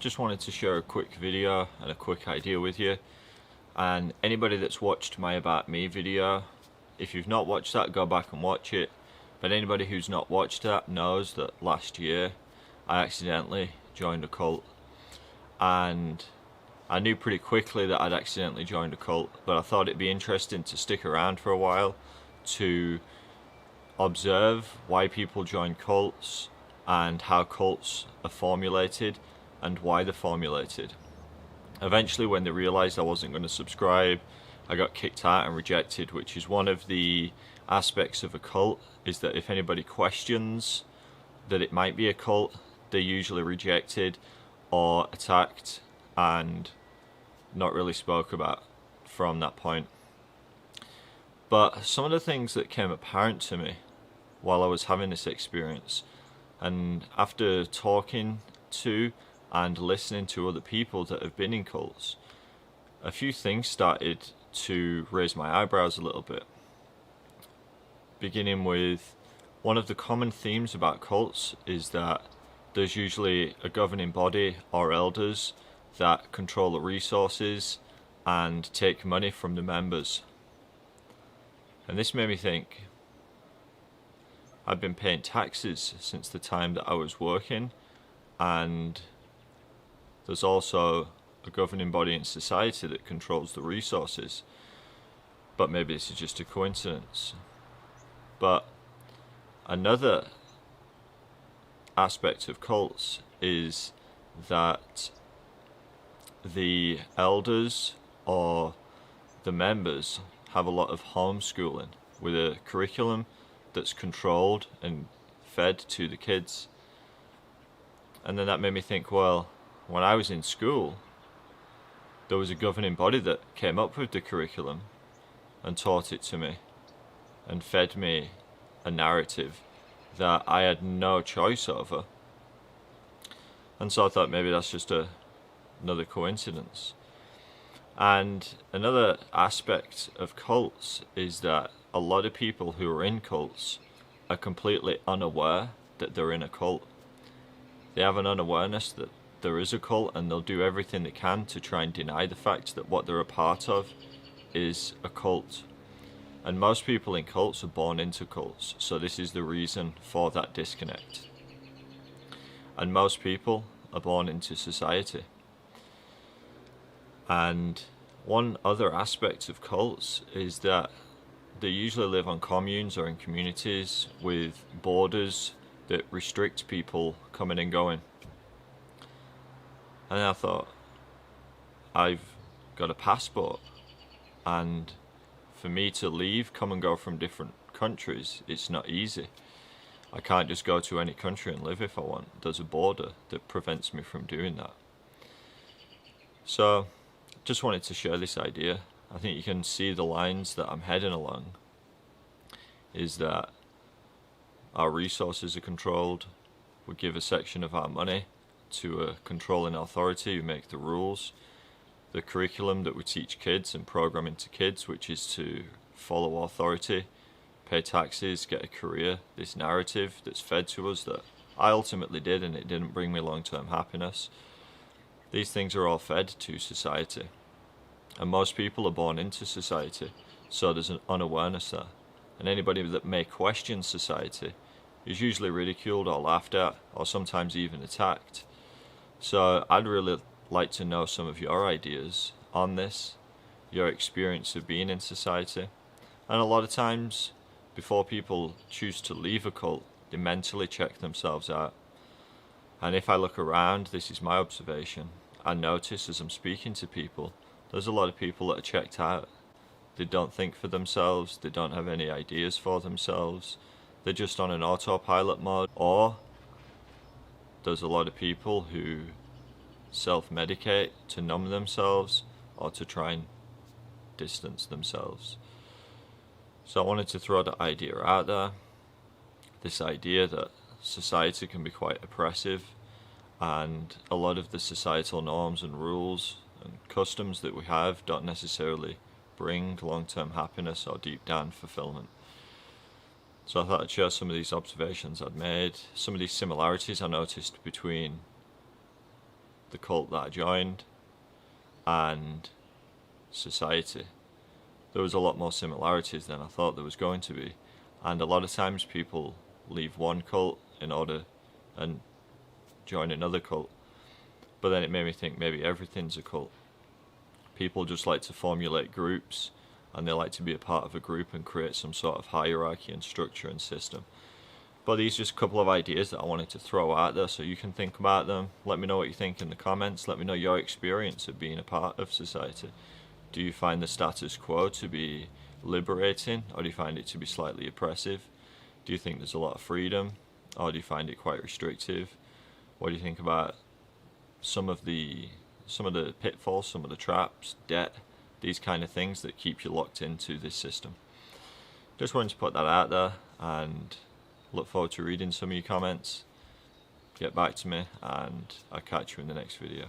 Just wanted to share a quick video and a quick idea with you. And anybody that's watched my About Me video, if you've not watched that, go back and watch it. But anybody who's not watched that knows that last year I accidentally joined a cult. And I knew pretty quickly that I'd accidentally joined a cult, but I thought it'd be interesting to stick around for a while to observe why people join cults and how cults are formulated and why they're formulated. Eventually, when they realized I wasn't going to subscribe, I got kicked out and rejected, which is one of the aspects of a cult, is that if anybody questions that it might be a cult, they're usually rejected or attacked and not really spoke about from that point. But some of the things that came apparent to me while I was having this experience, and after talking to and listening to other people that have been in cults, a few things started to raise my eyebrows a little bit. Beginning with, one of the common themes about cults is that there's usually a governing body or elders that control the resources and take money from the members. And this made me think, I've been paying taxes since the time that I was working, and there's also a governing body in society that controls the resources. But maybe this is just a coincidence. But another aspect of cults is that the elders or the members have a lot of homeschooling with a curriculum that's controlled and fed to the kids. And then that made me think, well, when I was in school, there was a governing body that came up with the curriculum and taught it to me and fed me a narrative that I had no choice over. And so I thought maybe that's just another coincidence. And another aspect of cults is that a lot of people who are in cults are completely unaware that they're in a cult. They have an unawareness that there is a cult, and they'll do everything they can to try and deny the fact that what they're a part of is a cult. And most people in cults are born into cults, so this is the reason for that disconnect. And most people are born into society. And one other aspect of cults is that they usually live on communes or in communities with borders that restrict people coming and going. And I thought, I've got a passport, and for me to leave, come and go from different countries, it's not easy. I can't just go to any country and live if I want. There's a border that prevents me from doing that. So, just wanted to share this idea. I think you can see the lines that I'm heading along, is that our resources are controlled. We give a section of our money to a controlling authority who make the rules. The curriculum that we teach kids and program into kids, which is to follow authority, pay taxes, get a career, this narrative that's fed to us that I ultimately did, and it didn't bring me long-term happiness. These things are all fed to society, and most people are born into society, so there's an unawareness there. And anybody that may question society is usually ridiculed or laughed at, or sometimes even attacked. So I'd really like to know some of your ideas on this, your experience of being in society. And a lot of times, before people choose to leave a cult, they mentally check themselves out. And if I look around, this is my observation, I notice as I'm speaking to people, there's a lot of people that are checked out. They don't think for themselves, they don't have any ideas for themselves, they're just on an autopilot mode. Or there's a lot of people who self-medicate to numb themselves or to try and distance themselves. So I wanted to throw that idea out there, this idea that society can be quite oppressive, and a lot of the societal norms and rules and customs that we have don't necessarily bring long-term happiness or deep down fulfillment. So I thought I'd share some of these observations I'd made, some of these similarities I noticed between the cult that I joined and society, there was a lot more similarities than I thought there was going to be. And a lot of times people leave one cult in order and join another cult, but then it made me think maybe everything's a cult. People just like to formulate groups, and they like to be a part of a group and create some sort of hierarchy and structure and system. But these are just a couple of ideas that I wanted to throw out there so you can think about them. Let me know what you think in the comments. Let me know your experience of being a part of society. Do you find the status quo to be liberating, or do you find it to be slightly oppressive? Do you think there's a lot of freedom, or do you find it quite restrictive? What do you think about some of the pitfalls, some of the traps, debt, these kind of things that keep you locked into this system? Just wanted to put that out there, and look forward to reading some of your comments. Get back to me, and I'll catch you in the next video.